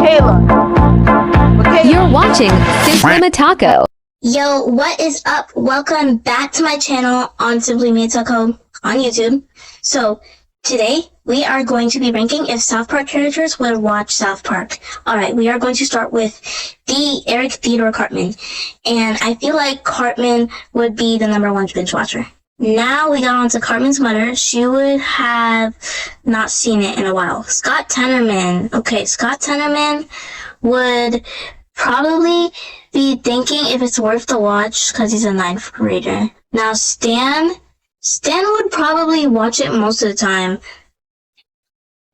You're watching 𝙴𝚟𝚊𝚑. Yo, what is up? Welcome back to my channel on 𝙴𝚅𝚑𝚛𝚐𝚐 on YouTube. So, today we are going to be ranking if South Park characters would watch South Park. Alright, we are going to start with the Eric Theodore Cartman. And I feel like Cartman would be the #1 binge watcher. Now we got on to Cartman's mother. She would have not seen it in a while. Scott Tenorman. Okay, Scott Tenorman would probably be thinking if it's worth the watch because he's a 9th grader. Now Stan would probably watch it most of the time.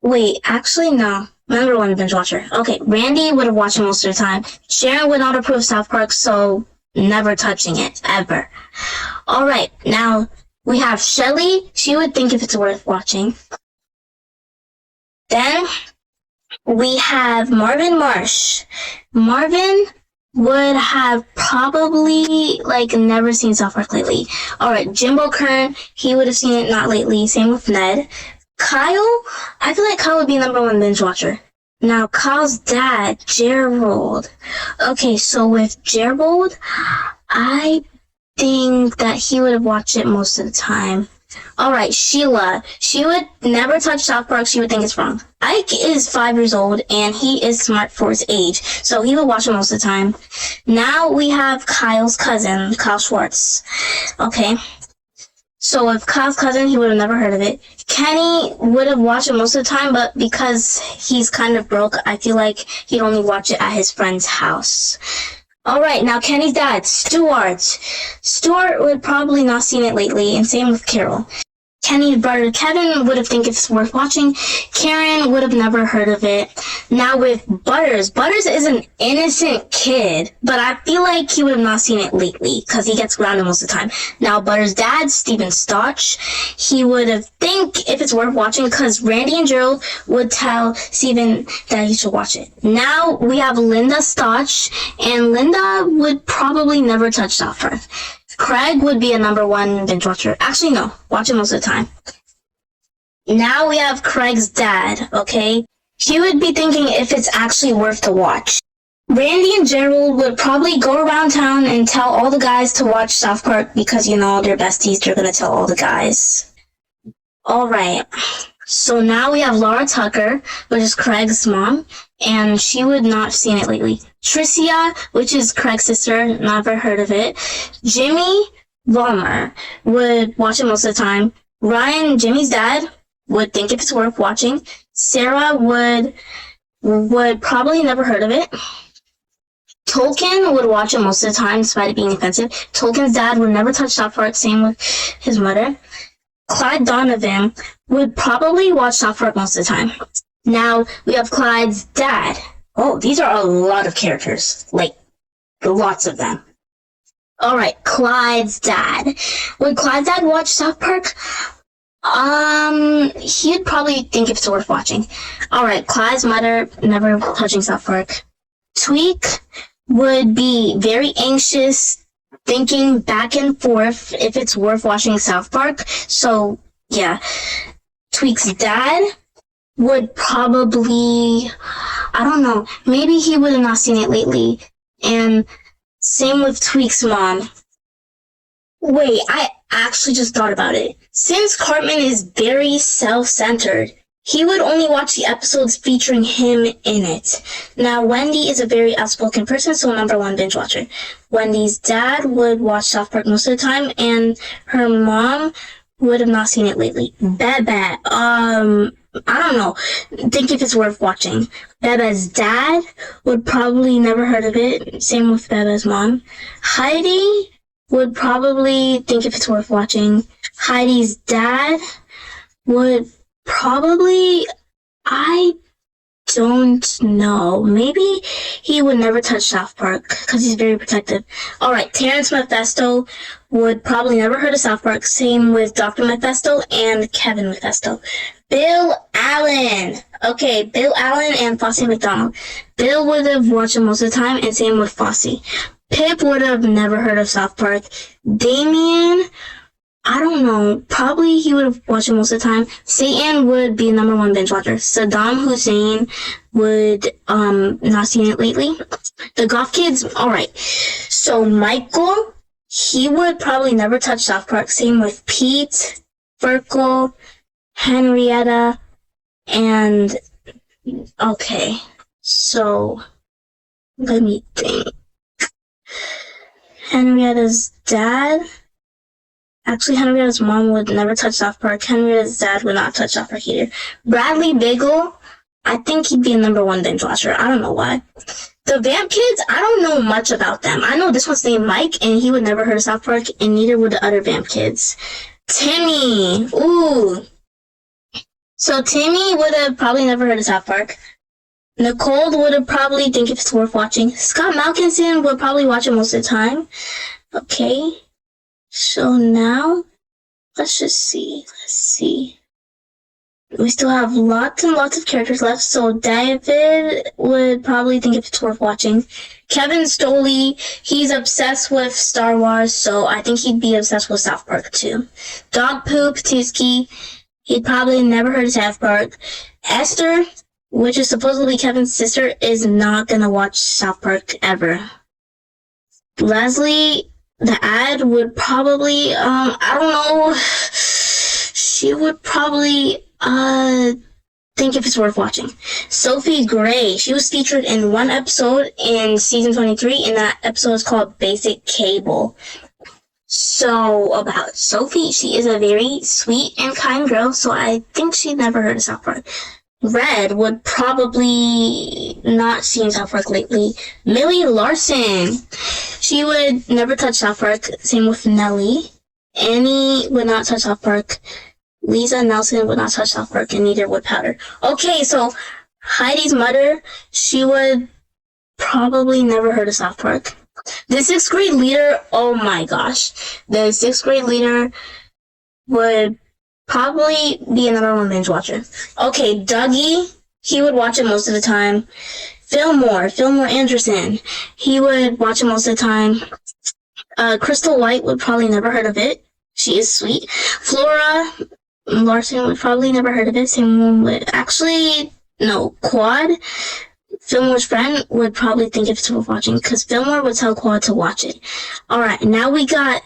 Wait, actually no. #1 binge watcher. Okay, Randy would have watched it most of the time. Sharon would not approve South Park, so never touching it, ever. Alright, now we have Shelly. She would think if it's worth watching. Then we have Marvin Marsh. Marvin would have probably, never seen South Park lately. Alright, Jimbo Kern, he would have seen it not lately. Same with Ned. Kyle, I feel like Kyle would be #1 binge watcher. Now, Kyle's dad, Gerald. Okay, so with Gerald, I think that he would have watched it most of the time. Alright, Sheila. She would never touch South Park. She would think it's wrong. Ike is 5 years old, and he is smart for his age, so he would watch it most of the time. Now we have Kyle's cousin, Kyle Schwartz. Okay. So with Kyle's cousin, he would have never heard of it. Kenny would have watched it most of the time, but because he's kind of broke, I feel like he'd only watch it at his friend's house. Alright, now Kenny's dad, Stuart. Stuart would probably not seen it lately, and same with Carol. Kenny's brother Kevin would have think it's worth watching. Karen would have never heard of it. Now with Butters. Butters is an innocent kid, but I feel like he would have not seen it lately because he gets grounded most of the time. Now Butters' dad, Steven Stotch, he would have think if it's worth watching because Randy and Gerald would tell Steven that he should watch it. Now we have Linda Stotch, and Linda would probably never touch South Park. Craig would be a #1 binge watcher. Actually, no. Watch it most of the time. Now we have Craig's dad, okay? He would be thinking if it's actually worth to watch. Randy and Gerald would probably go around town and tell all the guys to watch South Park because, they're besties. They're gonna tell all the guys. Alright. So now we have Laura Tucker, which is Craig's mom, and she would not have seen it lately. Tricia, which is Craig's sister, never heard of it. Jimmy Vollmer would watch it most of the time. Ryan, Jimmy's dad, would think if it's worth watching. Sarah would probably never heard of it. Tolkien would watch it most of the time, despite it being offensive. Tolkien's dad would never touch South Park, same with his mother. Clyde Donovan would probably watch South Park most of the time. Now, we have Clyde's dad. Oh, these are a lot of characters. Lots of them. Alright, Clyde's dad. Would Clyde's dad watch South Park? He'd probably think if it's worth watching. Alright, Clyde's mother, never touching South Park. Tweak would be very anxious, thinking back and forth if it's worth watching South Park. So, yeah. Tweak's dad would probably, I don't know, maybe he would have not seen it lately. And same with Tweak's mom. Wait, I actually just thought about it. Since Cartman is very self-centered, he would only watch the episodes featuring him in it. Now, Wendy is a very outspoken person, so #1 binge watcher. Wendy's dad would watch South Park most of the time, and her mom would have not seen it lately. Bebe, I don't know. Think if it's worth watching. Bebe's dad would probably never heard of it. Same with Bebe's mom. Heidi would probably think if it's worth watching. Heidi's dad would probably, I don't know. Maybe he would never touch South Park because he's very protective. Alright, Terrence Mephisto would probably never heard of South Park. Same with Dr. Mephisto and Kevin Mephisto. Bill Allen. Okay, Bill Allen and Fosse McDonald. Bill would have watched it most of the time, and same with Fosse. Pip would have never heard of South Park. Damien, I don't know. Probably he would have watched it most of the time. Satan would be number one binge watcher. Saddam Hussein would not seen it lately. The Goth Kids, alright. So Michael, he would probably never touch South Park. Same with Pete, Ferkel, Henrietta, and okay. So let me think. Henrietta's dad. Actually, Henrietta's mom would never touch South Park. Henrietta's dad would not touch South Park either. Bradley Bagel, I think he'd be a number one binge watcher. I don't know why. The Vamp Kids, I don't know much about them. I know this one's named Mike, and he would never heard of South Park, and neither would the other Vamp Kids. Timmy, ooh. So Timmy would have probably never heard of South Park. Nicole would have probably think if it's worth watching. Scott Malkinson would probably watch it most of the time. Okay. So now, let's just see. Let's see. We still have lots and lots of characters left. So David would probably think if it's worth watching. Kevin Stoley, he's obsessed with Star Wars, so I think he'd be obsessed with South Park too. Dog Poop Tisky, he'd probably never heard of South Park. Esther, which is supposedly Kevin's sister, is not gonna watch South Park ever. Leslie, the ad would probably, I don't know, she would probably, think if it's worth watching. Sophie Gray, she was featured in one episode in season 23, and that episode is called Basic Cable. So, about Sophie, she is a very sweet and kind girl, so I think she'd never heard of South Park. Red would probably not seen South Park lately. Millie Larson, she would never touch South Park. Same with Nellie. Annie would not touch South Park. Lisa Nelson would not touch South Park, and neither would Powder. Okay, so Heidi's mother, she would probably never heard of South Park. The 6th grade leader, oh my gosh. The 6th grade leader would probably be a number one binge watcher. Okay, Dougie, he would watch it most of the time. Fillmore Anderson, he would watch it most of the time. Crystal White would probably never heard of it. She is sweet. Flora Larson would probably never heard of it. Same one with, actually, no, Quad. Fillmore's friend would probably think if it's worth watching, because Fillmore would tell Quad to watch it. Alright, now we got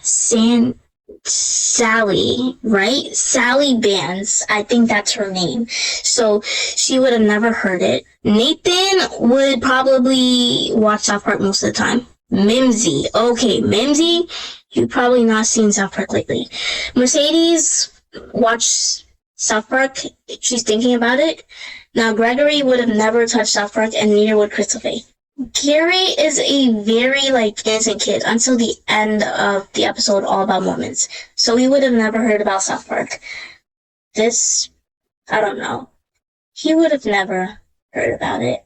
Sally, right? Sally Bands. I think that's her name. So she would have never heard it. Nathan would probably watch South Park most of the time. Mimsy. Okay, Mimsy, you've probably not seen South Park lately. Mercedes watched South Park. She's thinking about it. Now, Gregory would have never touched South Park, and neither would Christopher. Gary is a very, innocent kid until the end of the episode all about Mormons. So he would have never heard about South Park. This, I don't know. He would have never heard about it.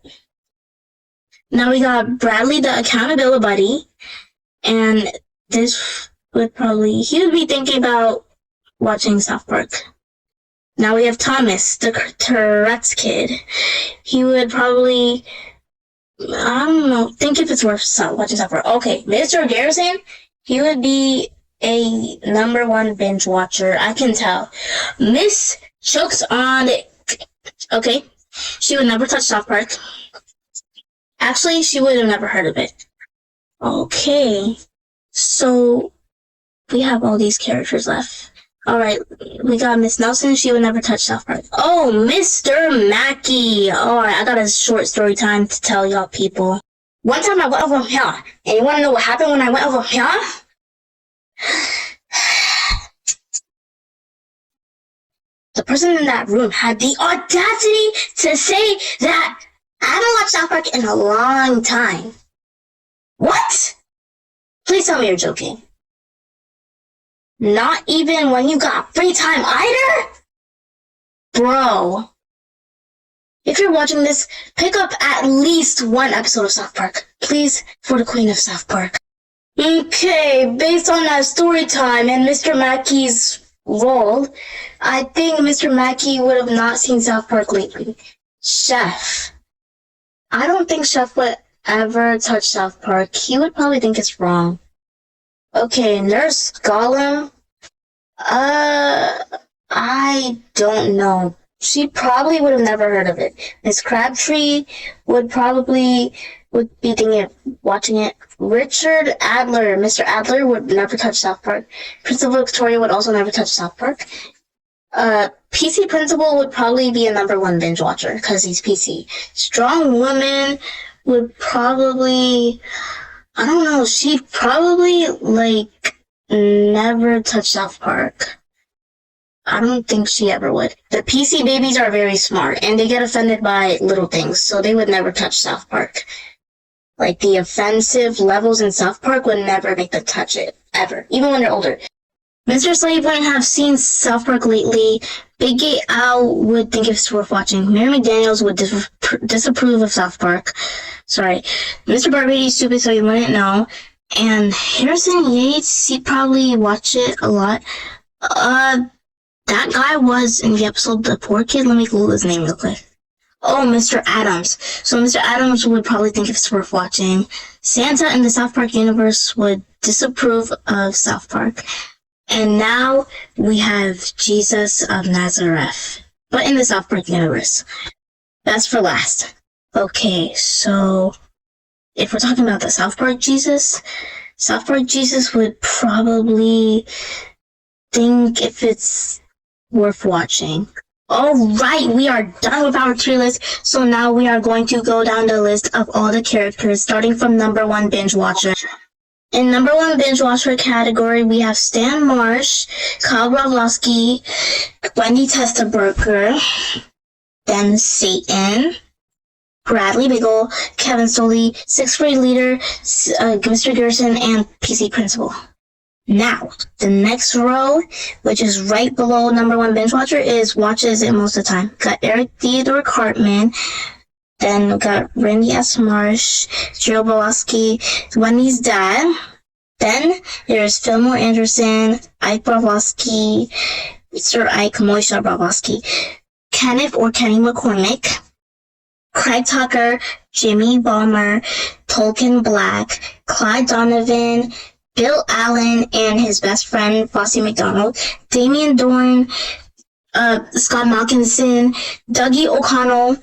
Now we got Bradley, the accountability buddy. And this would probably, he would be thinking about watching South Park. Now we have Thomas, the Tourette's kid. He would probably, I don't know, think if it's worth watching South Park. Okay, Mr. Garrison, he would be a number one binge watcher. I can tell. Miss Chokes on it. Okay, she would never touch South Park. Actually, she would have never heard of it. Okay, so we have all these characters left. Alright, we got Miss Nelson. She would never touch South Park. Oh, Mr. Mackey. Alright, I got a short story time to tell y'all people. One time I went over here, and you want to know what happened when I went over here? The person in that room had the audacity to say that I haven't watched South Park in a long time. What? Please tell me you're joking. Not even when you got free time either? Bro. If you're watching this, pick up at least one episode of South Park. Please, for the Queen of South Park. Okay, based on that story time and Mr. Mackey's role, I think Mr. Mackey would have not seen South Park lately. Chef. I don't think Chef would ever touch South Park. He would probably think it's wrong. Okay, Nurse Gollum. I don't know. She probably would have never heard of it. Miss Crabtree would be thinking of watching it. Richard Adler, Mr. Adler would never touch South Park. Principal Victoria would also never touch South Park. PC Principal would probably be a #1 binge watcher because he's PC. Strong Woman would probably, I don't know, she'd probably never touch South Park. I don't think she ever would. The PC babies are very smart, and they get offended by little things, so they would never touch South Park. The offensive levels in South Park would never make them touch it, ever, even when they're older. Mr. Slade wouldn't have seen South Park lately. Big Gay Al would think it's worth watching. Mary McDaniels would disapprove of South Park. Sorry. Mr. Barbady's stupid, so you wouldn't know. And Harrison Yates, he'd probably watch it a lot. That guy was in the episode The Poor Kid. Let me Google his name real quick. Oh, Mr. Adams. So Mr. Adams would probably think it's worth watching. Santa in the South Park universe would disapprove of South Park. And now we have Jesus of Nazareth, but in the South Park universe. That's for last. Okay, so if we're talking about the South Park Jesus would probably think if it's worth watching. Alright, we are done with our tier list, so now we are going to go down the list of all the characters, starting from #1 binge watcher. In #1 binge watcher category, we have Stan Marsh, Kyle Broflovsky, Wendy Testerberger, then Satan, Bradley Biggle, Kevin Stoley, 6th grade leader, Mr. Gerson, and PC Principal. Now, the next row, which is right below #1 binge watcher, is watches it most of the time. Got Eric Theodore Cartman, then we got Randy S. Marsh, Gerald Broflovsky, Wendy's dad. Then there's Fillmore Anderson, Ike Broflovsky, Sir Ike Moisha Broflovsky, Kenneth or Kenny McCormick, Craig Tucker, Jimmy Ballmer, Tolkien Black, Clyde Donovan, Bill Allen and his best friend, Fossey McDonald, Damian Dorn, Scott Malkinson, Dougie O'Connell,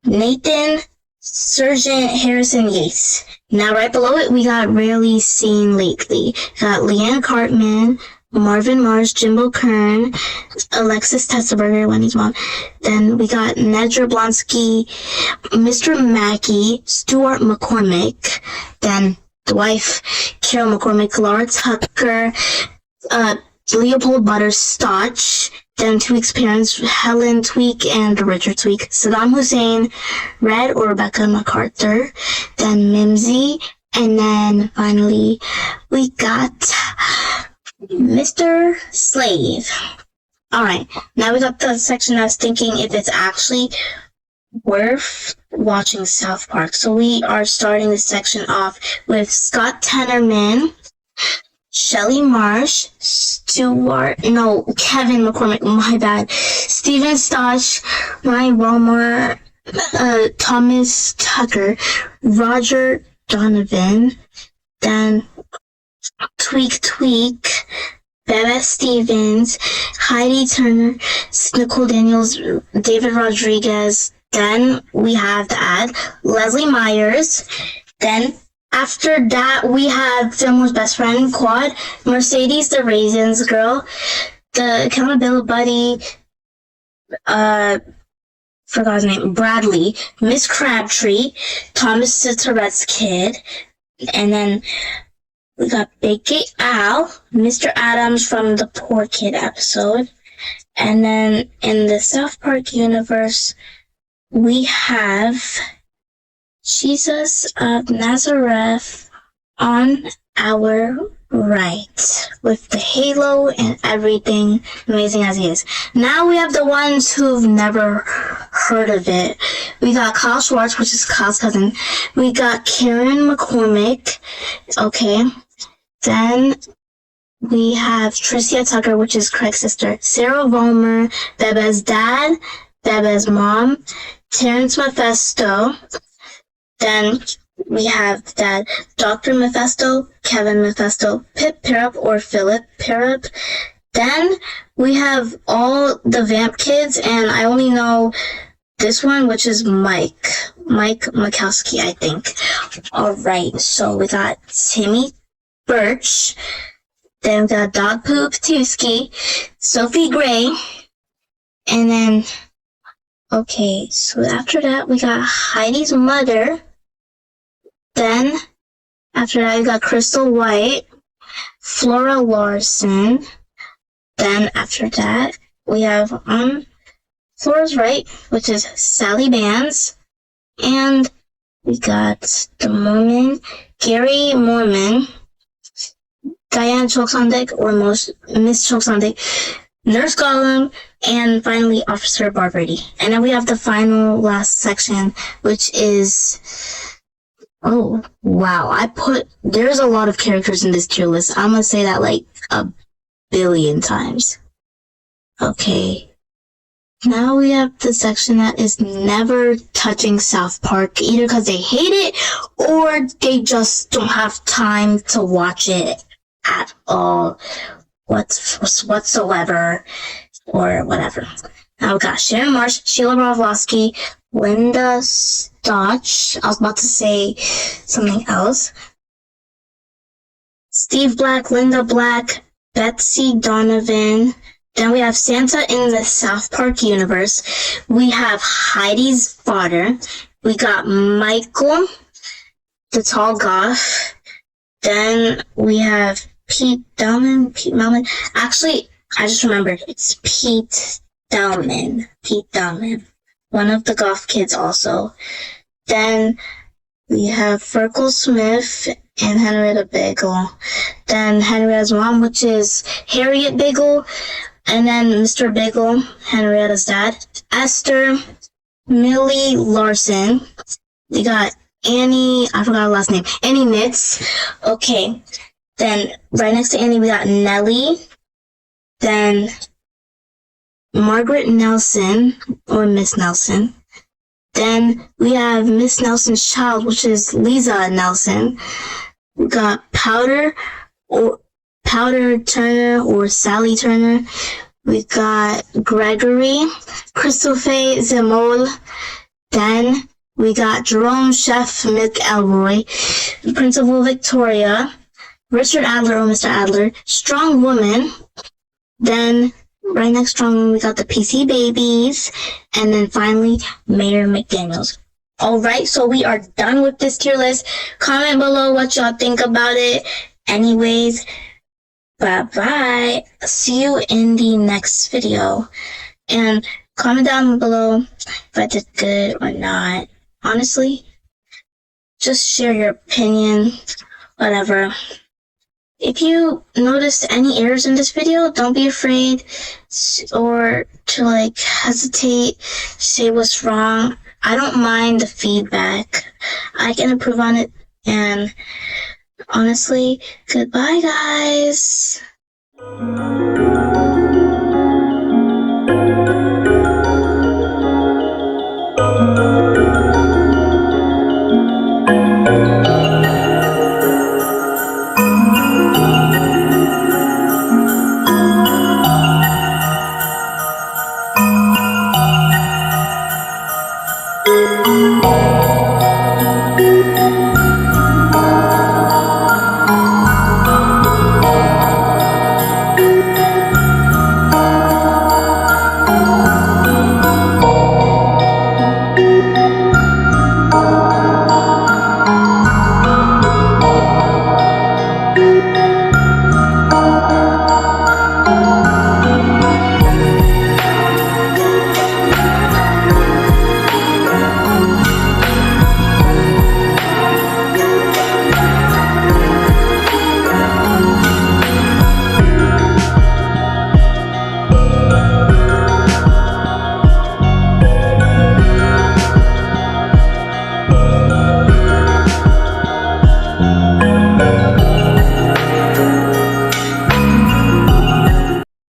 Nathan Sergeant Harrison Yates. Now right below it, we got Rarely Seen Lately. Got Leanne Cartman, Marvin Mars, Jimbo Kern, Alexis Testerberger, Wendy's mom. Then we got Ned Jablonski, Mr. Mackey, Stuart McCormick. Then the wife, Carol McCormick, Laura Tucker, Leopold Butterscotch, then Tweek's parents, Helen Tweek and Richard Tweek, Saddam Hussein, Red or Rebecca MacArthur, then Mimsy, and then finally we got Mr. Slave. Alright, now we got the section I was thinking if it's actually worth watching South Park. So we are starting this section off with Scott Tenorman, Shelly Marsh, Kevin McCormick, my bad, Steven Stotch, Ryan Walmart, Thomas Tucker, Roger Donovan, then Tweek, Bebe Stevens, Heidi Turner, Nicole Daniels, David Rodriguez. Then we have to add Leslie Myers. Then after that, we have Fillmore's best friend, Quad, Mercedes the Raisins Girl, the accountability buddy, forgot his name, Bradley, Miss Crabtree, Thomas the Tourette's Kid, and then we got Big Gay Al, Mr. Adams from the Poor Kid episode, and then in the South Park universe, we have Jesus of Nazareth on our right, with the halo and everything, amazing as he is. Now we have the ones who've never heard of it. We got Kyle Schwartz, which is Kyle's cousin. We got Karen McCormick. Okay. Then we have Tricia Tucker, which is Craig's sister. Sarah Vollmer, Bebe's dad, Bebe's mom, Terrence Mephisto. Then we have that Dr. Mephisto, Kevin Mephisto, Pip Parup or Philip Parup, Then we have all the Vamp kids, and I only know this one, which is Mike Makowski, I think. Alright, so we got Timmy Birch, then we got 𝙿𝚒𝚘𝚛𝚐𝚑, Sophie Gray, and then, okay, so after that we got Heidi's mother, then after that we got Crystal White, Flora Larson, then after that we have Flora's right, which is Sally Bands, and we got the Mormon, Gary Mormon, Diane Chokesondik, or Miss Chokesondik, Nurse Gollum, and finally Officer Barbrady. And then we have the final last section, which is, oh wow, there's a lot of characters in this tier list. I'm gonna say that like a billion times. Okay. Now we have the section that is never touching South Park, either because they hate it or they just don't have time to watch it at all whatsoever or whatever. Now we got Sharon Marsh, Sheila Broflovsky, Linda Stotch, I was about to say something else, Steve Black, Linda Black, Betsy Donovan. Then we have Santa in the South Park universe. We have Heidi's father. We got Michael, the tall goth. Then we have Pete Melman. Actually, I just remembered. It's Pete Delman. One of the goth kids also. Then we have Ferkel Smith and Henrietta Bagel. Then Henrietta's mom, which is Harriet Bagel. And then Mr. Bagel, Henrietta's dad. Esther, Millie Larson. We got Annie, I forgot her last name, Annie Nitz. Okay. Then right next to Annie, we got Nellie. Then Margaret Nelson, or Miss Nelson. Then we have Miss Nelson's child, which is Lisa Nelson. We got Powder Turner, or Sally Turner. We got Gregory, Christophe Zemol. Then we got Jerome Chef McElroy, Principal Victoria, Richard Adler, or Mr. Adler, Strong Woman. Then right next to Strong Woman, we got the PC Babies. And then finally, Mayor McDaniels. Alright, so we are done with this tier list. Comment below what y'all think about it. Anyways, bye-bye. See you in the next video. And comment down below if I did good or not. Honestly, just share your opinion, whatever. If you notice any errors in this video, don't be afraid or to hesitate, say what's wrong. I don't mind the feedback. I can improve on it. And honestly, goodbye, guys.